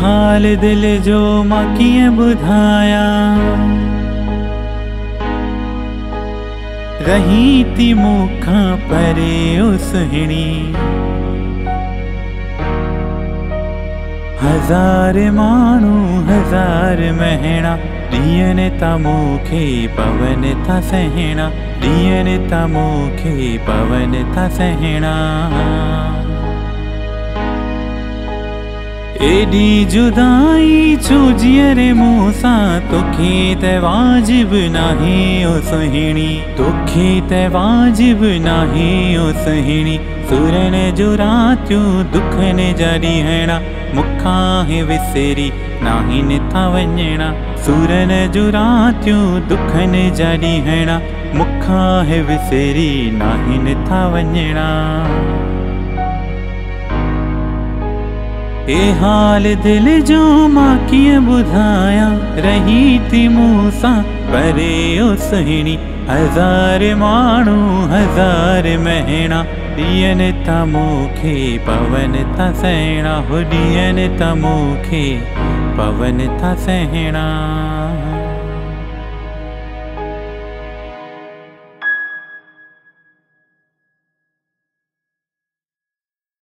हाल दिल जो मां कीअं ॿुधायां। रही थी मूंखां परे ओ सुहिणी, हज़ार माण्हू हज़ार महणा ॾींहनि था मूंखे पवन था सहणा, ॾींहनि था मूंखे पवन था सहणा। एडी जुदाई छो जीअरे मूंसां, तोखे त वाजिब नाहे ओ सुहिणी, तोखे त वाजिब नाहे ओ सुहिणी। सुरन जो रातियूं दुखनि जा ॾींहणा मुखां ही विसरी नाहिनि था वञणा। सुरन जो रातियूं दुखनि जा ॾींहणा मुखां ही विसरी नाहिनि था वञणा। हाल दिल जो मां कीअं ॿुधायां। रही थी मूंसां परे ओ सुहिणी, हज़ार माण्हू हज़ार महणा ॾींहनि था मूंखे पवन था सहणा, हो ॾींहनि था मूंखे पवन था सहणा।